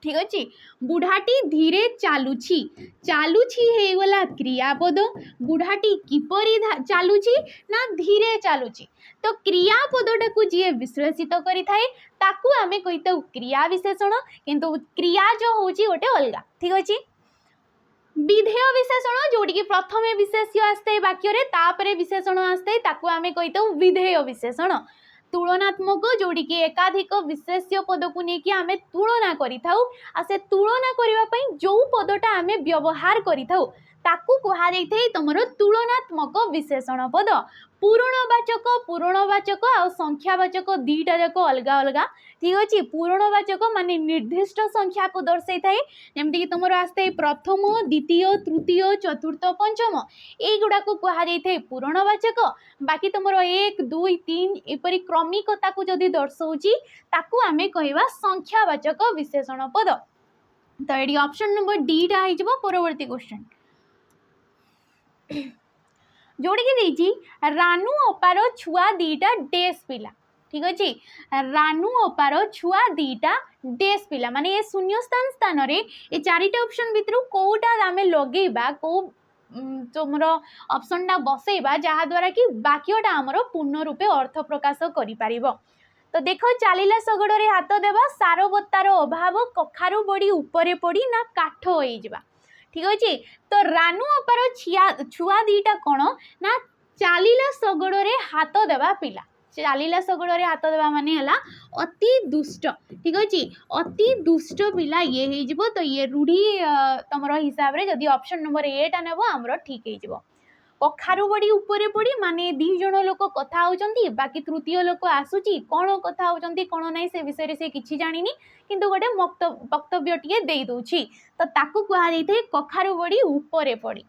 ठीक अच्छे बुढ़ाटी धीरे चलुची चलुची हो गला क्रियापद बुढ़ाटी किपरी चलुची ना धीरे चलुची तो क्रियापदटा को जी विश्लेषित करें आमे कही क्रिया विशेषण किंतु क्रिया जो हूँ गोटे अलग ठीक अच्छे विधेय विशेषण जोटी की प्रथम विशेष्य आसते वाक्य तापर विशेषण आसते आमे कही विधेय विशेषण तुलनात्मक जोड़ी की एकाधिक विशेष्य पद को लेकिन आम तुलना करें तुलना करने जो पदटा आम व्यवहार करें तुमर तुलनात्मक विशेषण पद पूरणवाचक आ संख्यावाचक दीटा जाक अलग अलग ठीक अच्छे पूरणवाचक माने निर्दिष्ट संख्या को दर्शाई थाए जमती तुम आसते प्रथम द्वितीय तृतीय चतुर्थ पंचम युवा को कहुई पूरणवाचक बाकी तुम 1 2 3 एपरी क्रमिकता को जदि दर्शाऊँगी ताकू आमे कहवा संख्यावाचक विशेषण पद तो ये ऑप्शन नंबर डीटा हो परवर्ती क्वेश्चन जोड़ी की देजी रानू अपार छुआ दीटा डेस पिला ठीक अच्छे रानू अपार छुआ दीटा डेस पिला माने ये शून्यस्थान स्थान रे ये चारिटा ऑप्शन भितर कोटा आम लगेबा को तुमर ऑप्शनटा बसैबा जहाँ द्वारा कि वाक्यटा आमर पूर्ण रूपे अर्थ प्रकाश करि पारिबो तो देख चलिला शगड़े हाथ देवा सारबत्तार अभाव कखारू बड़ी उपरे पड़ी ना काठ हो जावा ठीक अच्छे तो रानू अपार छुआ दीटा कौन ना चलिला शगड़े हाथ देवा पिला चलिला शगड़े हाथ देवा माने हला अति दुष्ट ठीक अच्छे अति दुष्ट पिला ये हो तो ये रूढ़ी तुम हिसाब से जदि ऑप्शन नंबर एटा नेब आमर ठीक हो कखारू बड़ी उपरे पड़ी माने 2 जन लोक कथा होचंती बाकी तृतीय लोक आसुची कौन कथा होचंती कौन नहीं से विषय से किछि जानिनी किंतु गोटे वक्तव्य टिके दे दोछि तो ताकू कहा जाइथे कखारू बड़ी उपरे पड़ी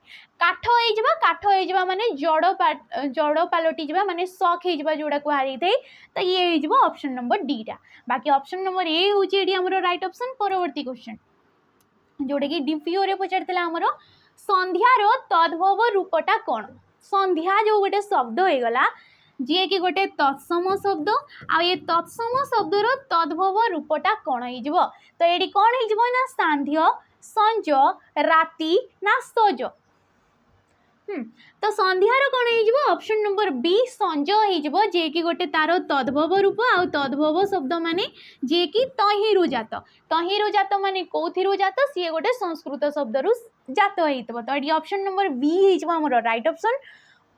काठ हो जावा माने जड़ पालटी जावा माने शॉक हो जावा जोड़ा कहा जाइथे तो ये हो ऑप्शन नंबर डीटा बाकी ऑप्शन नंबर ए होची एडी हमरो राइट ऑप्शन परवर्ती क्वेश्चन जोड़े कि डीपीओ रे पचारथिला हमरो संध्यार तद्भव रूपटा कौन संध्या जो गोटे शब्द हो गला जी कि गोटे तत्सम शब्द आ ये तत्सम शब्दर तद्भव रूपटा कौन हो तो ये कौन हो ना सांध्य संज राति ना सज तो संध्यार कौन हो ऑप्शन नंबर बी संज हो जे कि गोटे तार तद्भव रूप आ तद्भव शब्द माने जे कि तहिरु जात माने कौथिरु जात सी गोटे संस्कृत शब्द रु जात हो तो ये ऑप्शन नंबर बी हो राइट ऑप्शन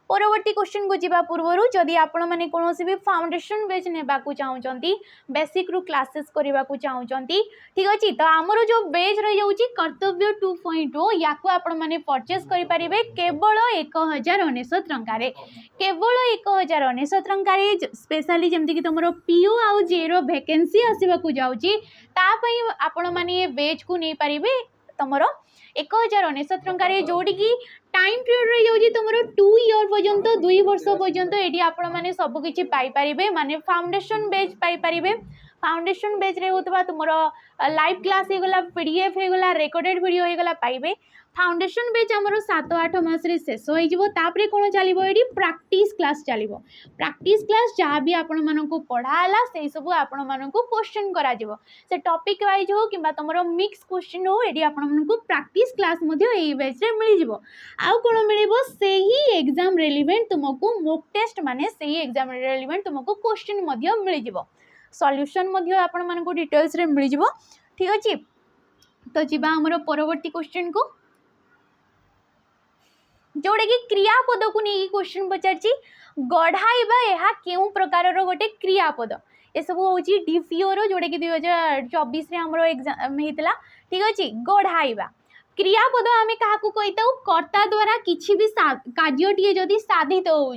परवर्ती क्वेश्चन को जीवा पूर्व जदि आपण मैंने कौन भी फाउंडेशन बेच नेबा चाहूँगी बेसिक रु क्लासेस करने को चाहूँगी ठीक अच्छे तो आमर जो बेच रही जाऊँगी कर्तव्य 2.0 या आपण मैंने परचेस करेंगे केवल 1099 टंकार केवल 1099 टंकार स्पेशली जमती तुम पीओ आउ जे रो वैकेंसी आसवाक जाऊँगी आपण मैंने ये बेच को नहीं पारे तुमर 1099 टंकार जोटी की टाइम पीरियड रे जाउची तुमर 2 ईयर पर्यंत 2 वर्ष पर्यंत एटी आपण माने सब किछि पाई परिबे माने फाउंडेशन बेच पाई परिबे फाउंडेशन बेच रे होतबा तुमर लाइव क्लास हे गला पीडीएफ हे गला रिकॉर्डेड वीडियो हे गला पाइबे फाउंडेशन बेच हमरो 7-8 मास रे शेष होई जिवो तापरे कोन चलिबो एडी प्रैक्टिस क्लास चलिबो प्रैक्टिस क्लास जहाँ भी आपण मानकु पढ़ाला से सब आपण मानकु क्वेश्चन करा जिवो से टॉपिक वाइज हो किबा तुमरो मिक्स क्वेश्चन हो एडी आपण मानकु प्रैक्टिस क्लास मध्ये एई बेच रे मिली जिवो आउ कोन मिलिबो सेही एग्जाम रिलेवेंट तुमको मॉक टेस्ट माने सेही एग्जाम रिलेवेंट तुमको क्वेश्चन मध्ये मिली जिवो सॉल्यूशन मध्ये आपण मानकु डिटेल्स रे मिली जिवो ठीक अछि तो जिबा हमरो परवर्ती क्वेश्चन को जोड़े कि क्रियापद को नहीं क्वेश्चन पचार गढ़ाइबा यह केउ प्रकार गोटे क्रियापद ये सब हूँ डीपीओ जोड़े कि 2024 रे हमरो एग्जाम होता ठीक अच्छे गढ़ाइबा क्रियापद आम क्या कहीता कर्ता द्वारा किसी भी कार्यटीए जदि साधित हो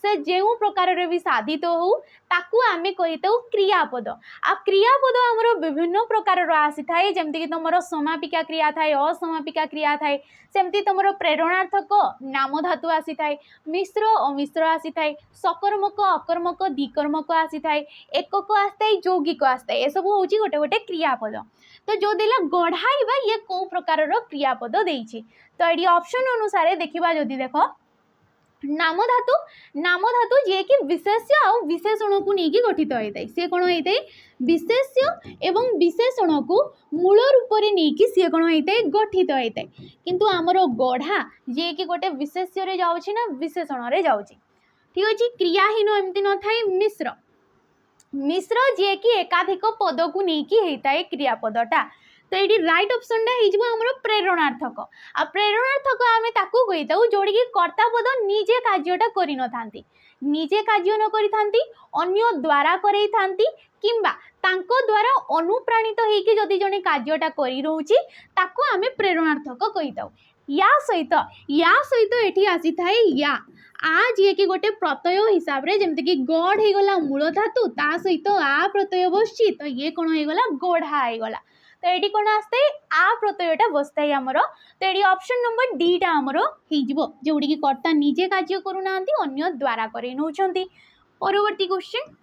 से जो प्रकार रे भी साधित हो ताकू आमे कहीता क्रियापद आ क्रियापद आमर विभिन्न प्रकार आसी थाए जमती कि तुम समापिका क्रिया थाए असमापिका क्रिया थाए सेमती तुम प्रेरणार्थक नाम धातु आसी थाए मिश्र अमिश्र आसी थाए सकर्मक अकर्मक द्विकर्मक आसी थाए एकक आसताए यौगिक आसताए ये सब हूँ गोटे गोटे क्रियापद तो जो देला गढ़ाइबा ये कौ प्रकार क्रियापद देइछि तो ये ऑप्शन अनुसार देखा जदि देख नाम धातु जे कि विशेष्य आ विशेषण को लेकिन गठित होता है सी कौन होता है विशेष्य एवं विशेषण को मूल रूप से नहीं सी कौन होता है गठित होता है किंतु आमर गढ़ा जे कि गोटे विशेष्य रे जाउछि ना विशेषण रे जाउछि ठीक अछि क्रियाहीन एमती न थाए मिश्र मिश्र जे कि एकाधिक पद को लेकिन होता है क्रियापदटा तो ये राइट ऑप्शन हमर प्रेरणार्थक आ प्रेरणार्थक आम ताकू कहीता जोड़ी कर्तापद निजे कार्यटा करि न थांती निजे कार्य न करि थांती अन्य द्वारा करई थांती किंबा तांको द्वारा अनुप्राणित होइके जदि जने कार्यटा करि रहउची ताकू आम प्रेरणार्थक कहीता या सहित एठी आसी थाए या आज ये कि गोटे प्रत्यय हिसाब रे जेमति कि गढ़ हे गला मूल धातु ता सहित आ प्रत्यय बसची तो ये कोन हे गला गढ़ा हे गला तो ये कौन आसते आ प्रत्ययटा बसता है आमर तो ये ऑप्शन नंबर डी टा आमर हो जोड़ी कि कर्ता निजे कार्य करूना अन्य द्वारा करे नौचंती परवर्ती क्वेश्चन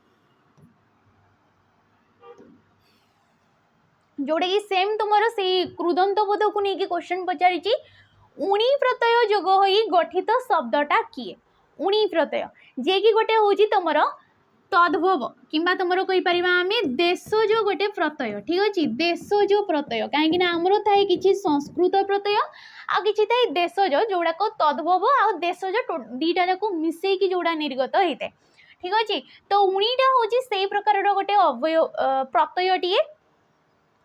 जोड़े कि सेम तुम से कृदंत पद को लेकिन क्वेश्चन पचारि उणी प्रत्यय जोग होई गठित शब्दटा किए उणी प्रत्यय जे कि गोटे हूँ तुम तद्भव किंबा तुम कहीपर आम देशज गोटे प्रत्यय ठीक अच्छे देशज प्रत्यय कहीं आमर थाए कि संस्कृत प्रत्यय आ कि थाए देशज जोड़ाक तद्भव आ देशज दीटा जाक मिसेकी जोड़ा निर्गत होता है ठीक अच्छे तो उणीटा हूँ से प्रकार गोटे अवय प्रत्ययटीए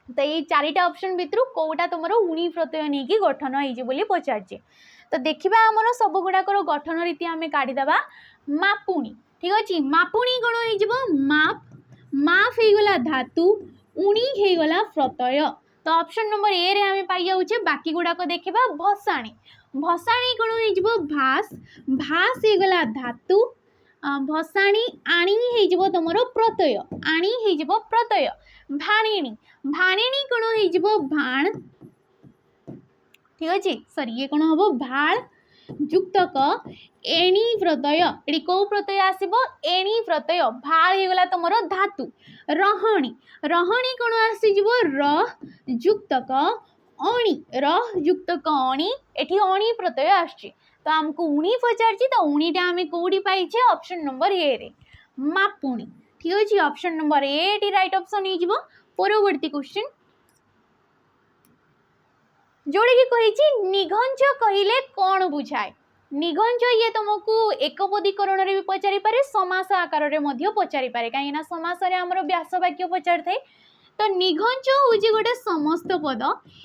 तो ये चारिटा ऑप्शन भितर कौटा तुम उणी प्रत्यय नहीं कि गठन होती पचारे तो देखा आमर सब गुड़ाकर गठन रीति आम काढ़ीदे मापुणी ठीक अच्छे मापुणी कौन हो माप हो गला धातु उणी हो गला प्रत्यय तो ऑप्शन नंबर ए रे आम पाई जाऊे बाकी गुड़ाक देखा भसाणी भसाणी कौन हो भास भास हो गला धातु भसाणी आणी हो तुम प्रत्यय आणी हो प्रत्यय भाणिणी भाणिणी कौन हो भाण ठीक अच्छे सॉरी ये कौन हम भाल युक्तक एणी प्रत्यय ये कौ प्रत्यय आसब एणी प्रत्यय भाल हो गला तुम धातु रहणी रहणी कौन आसीज र युक्तक अणी र युक्तक अणी एठी अणी प्रत्यय आछि तो आमको उणी पचारछि तो उणीटा आम कौटी पाइछे ऑप्शन नंबर ए रे मापुणी ठीक अच्छे option number A T right option हो परवर्ती क्वेश्चन जोड़े कि कही निघंच कहले कौन बुझाए निघंच ये तुमको एकपदीकरण भी पचारि पारे समास आकार में पचारि पारे कहीं समास आमर व्यास वाक्य पचार थाए तो निघंच हूँ गोटे समस्त पद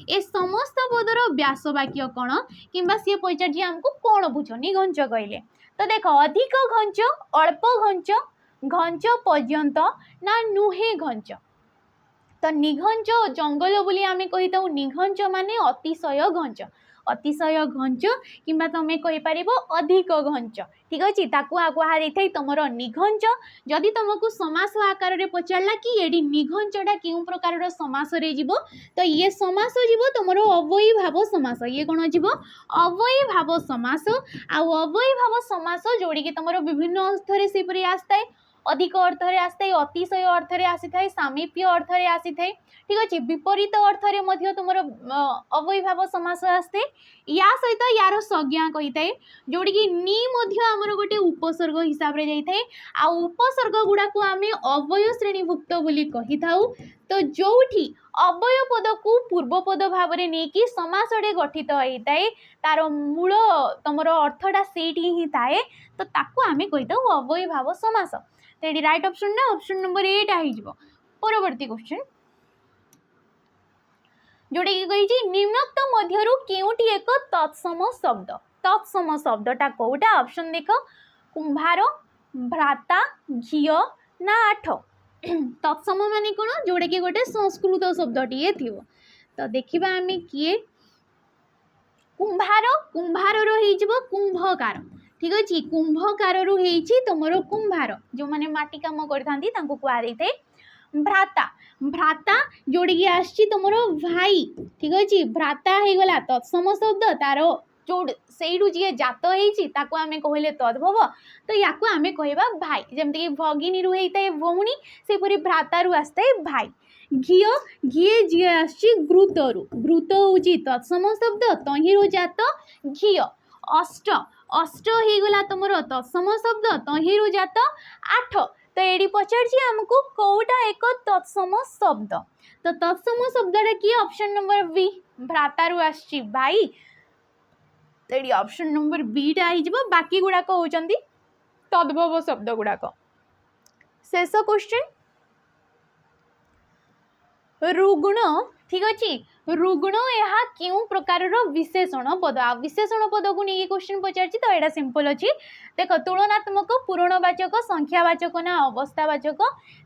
ए समस्त पदर व्यास वाक्य कौन कि सी पचार आमको कौन बुझ निघंच कहले तो देख अधिक घंच अल्प घंच घंच पर्यंत ना नुहे घंच तो निघंच जंगल बोली आम कही निघंच माने अतिशय घंच अतिशय घंच किंबा तुम कहीपर अधिक घंच ठीक अच्छे कहुई तुम निघंच जदि तुमको समास आकार में पचारा कि ये निघंचटा क्यों प्रकार समास तो ये समास जीव तुम अवयी भाव समास ये कौन जीव अवयी भाव समास अवयी भाव समास जोड़ी तुम विभिन्न अर्थ से आसता अधिक अर्थ में आसता अतिशय अर्थ में आसी था सामीप्य अर्थ में आसी था ठीक अच्छे विपरीत अर्थ में तुम अवयी भाव समास आसते या सहित यार संज्ञा कही थाए जोड़ी कि नी आमर गोटे उपसर्ग हिसाब से जाए आ उपसर्ग गुड़ाक आम अवय श्रेणीभुक्त बोली कही थाउ तो जोठी अवय पद को पूर्व पद भाव में नहीं कि समासटे गठित होता है तार मूल तुम अर्थटा से ही थाए तो ताकू आम कही था अवयी भाव समास तो ये राइट ऑप्शन ना ऑप्शन नंबर 8 हो परवर्ती क्वेश्चन जोटा कि कही निम्नोक्त मध्यरु केउटी एक तत्सम शब्दटा कोटा ऑप्शन देख कुंभार भ्राता झील ना आठ तत्सम माने कौन जोटा कि गोटे संस्कृत शब्दटीए थी तो देखा आम किए कुंभार कुंभार कुंभकार ठीक अच्छे कुंभकार तुम कुंभार जो मैंने माटी कम कहुई थे भ्राता भ्राता जोड़ी की आसी तुम भाई ठीक अच्छे भ्राता हो गला तत्सम शब्द तार जो से जी जात होता आम कहले तद्भव तो या आम कहवा भाई जमती भगिनी रू होता है भौणी सेपरी भ्रातारू आसता है भाई घी घी जी आसी घृतरु घृत हूँ तत्सम शब्द तहिरु जात घी अष्ट अष्ट हो गला तुम तत्सम शब्द तहिरु जात आठ तो ये पचार आमको कौटा एक तत्सम शब्द तो तत्सम शब्दटा किए ऑप्शन नंबर बी भ्रातारू आसी भाई तो ये ऑप्शन नंबर बीटा हो बाकी गुड़ाक होती तद्भव शब्द गुड़ाक शेष क्वेश्चन रुग्ण ठीक अच्छे रुग्ण यह क्यों प्रकार विशेषण पद विशेषण पद को नहीं क्वेश्चन पचार तो यहाँ सिंपल अच्छी देख तुलनात्मक पूरणवाचक संख्यावाचक ना अवस्थावाचक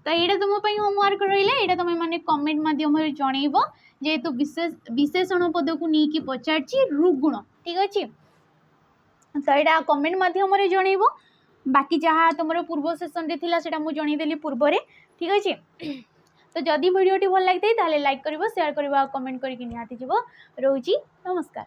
तो यहाँ तुम होमवर्क रहा है तुम मैंने कमेंट मध्यम जनइब जेहेतु विशेषण पद को नहीं पचार रुग्ण ठीक अच्छे तो यहाँ कमेंट मध्यम जनइब बाकी जहाँ तुम पूर्व सेसन रे थिला सेटा मु जनईदेली पूर्व ठीक अच्छे तो जदि वीडियोटी भल लगी था लाइक कर शेयर कर कमेंट करके निहाती जीव रोची नमस्कार।